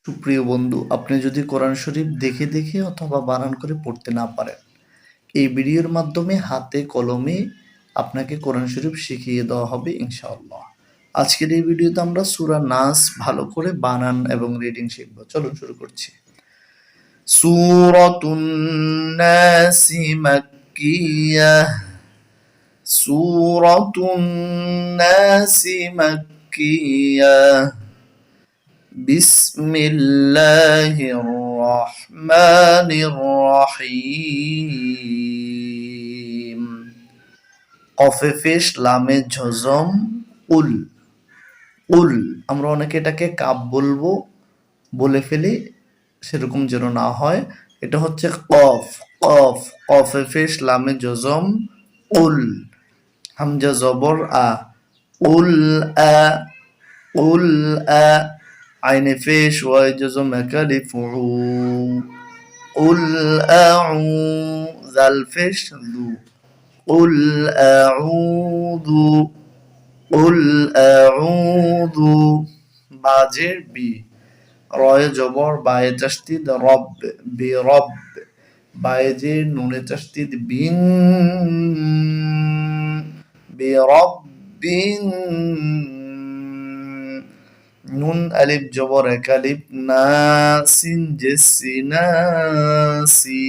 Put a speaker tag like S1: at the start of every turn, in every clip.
S1: সুপ্রিয় বন্ধু, আপনি যদি কোরআন শরীফ দেখে দেখে অথবা বানান করে পড়তে না পারেন, এই ভিডিওর মাধ্যমে হাতে কলমে আপনাকে কোরআন শরীফ শিখিয়ে দেওয়া হবে ইনশাআল্লাহ। আজকের এই ভিডিওতে আমরা সূরা নাস ভালো করে বানান এবং রিডিং শিখব। চলুন শুরু করছি। সূরাতুন নাসি মাক্কিয়াহ। সূরাতুন নাসি মাক্কিয়াহ। بسم الله الرحمن الرحيم কফে পেশ লামে ঝজম উল। উল আমরা অনেকে এটাকে কাপ বলবো বলে ফেলি, সেরকম যেন না হয়। এটা হচ্ছে কফ। কফ কফে পেশ লামে ঝজম উল। হামজা জবর আ। উল আ। উল আ। عين فيش وجزم كلف قل أعو ذا الفيش ذو قل أعوذ قل أعوذ باجر بي رأي جبر باي تشتيد رب برب بايجر نون تشتيد بين برب নুন আলিফ জবর এক আলিফ না সিন জেসি নাসি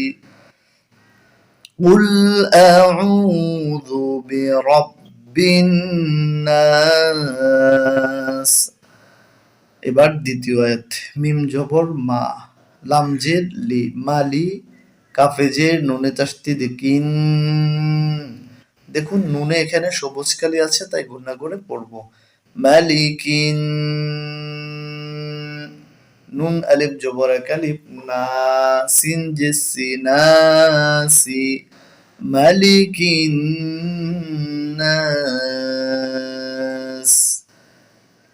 S1: কুল আউযু বিরাব্বিন নাস। এবার দ্বিতীয় আয়াত। মিম জবর মা লাম জের লি মালি কাফে জের নুনে তাসদিদ কিন। দেখুন নুনে এখানে সবুজ কালি আছে, তাই গুণা করে পড়বো। মালিকিন নুন আলিফ জবর এক আলিফ না সিন জেসি নাসি মালিকিন নাস।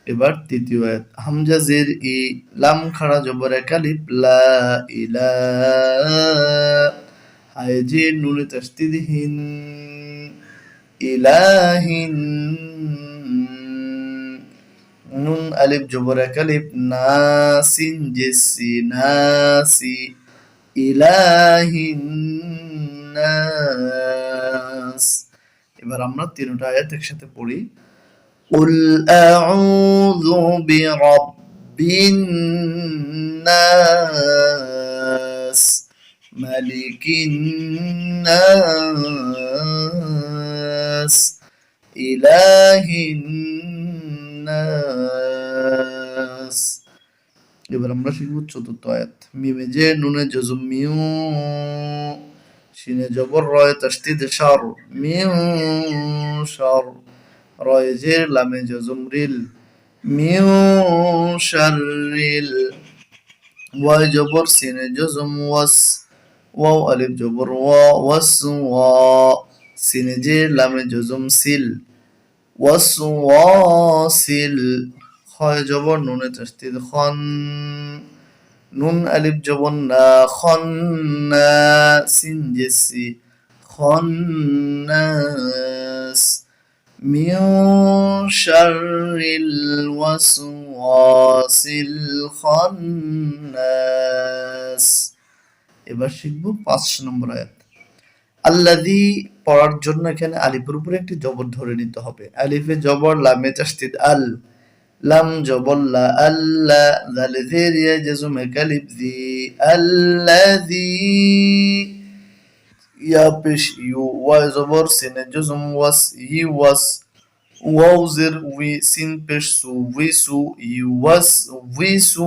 S1: এবার তৃতীয় আয়াত। হামজা জের ই লাম খাড়া জবর এক আলিফ লা ইলা হায় জের নুনে তাসদিদ হিন ইলাহিন নুন আলিফ জবর এক আলিফ না সিন জেসি নাসি ইলাহিন নাস। এবার আমরা তিনটা আয়াত একসাথে পড়ি। قل أعوذ برب الناس ملك الناس إله الناس। এবার আমরা শিখব চতুর্থ আয়াত। মিমে যে নুনে জজম মিউ শিনে জবর রয় তাসদিদ শার মিউ শার রয় জের লামে জজম রিল মিউ শাররিল ওয়াই জবর সিনে জজম ওয়াস ওয়াও আলিফ জবর ওয়া ওয়াস ওয়া সিনে জের লামে জজম সিল ওয়াস ওয়াসিল খয় জবর নুনে তাসদিদ খন নুন আলিফ জবর না খন না সিন জেসি খন্নাস মিন শাররিল ওয়াসওয়াসিল খন্নাস। এবার শিখব ৫ নম্বর আয়াত। আল্লাযী পড়ার জন্য এখানে আলিফের উপরে একটি জবর ধরে নিতে হবে। আলিফে জবর লামে তাসদিদ আল লাম জবর লা আল্লা জাল জের ইয়া জজম কালিফ জি আল্লাযী ইয়া পেশ ইউ ওয়া জবর সিনে জজম ওয়াস ই ওয়াস ওয়াও জের উই সিন পেশ সু উই সু ইউ ওয়াস উই সু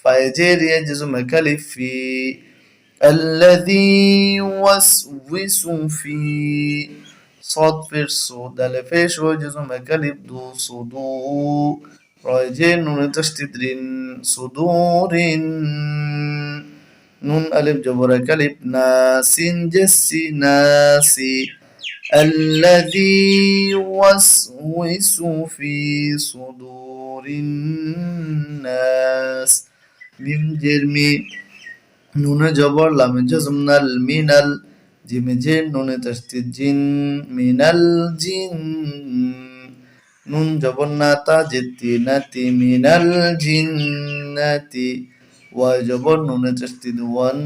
S1: ফায়ে জের ইয়া জজম কালিফ ফি الذي يوسوس في صاد فيش صود ألف فيش وجزم كلب دو صدو راجين نون تشتدرين صدور نون ألف جبر كلب ناسين جسي ناسي الذي يوسوس في صدور الناس ميم جرمي নুনে জবর লামে জজম নাল মিনাল জিমে জিন নুনে তাসদিদ জিন মিনাল জিন নুন জবর না তা জিতি নাতি মিনাল জিন والساكنات ওয়াই জবর নুনে tashdid ওয়ান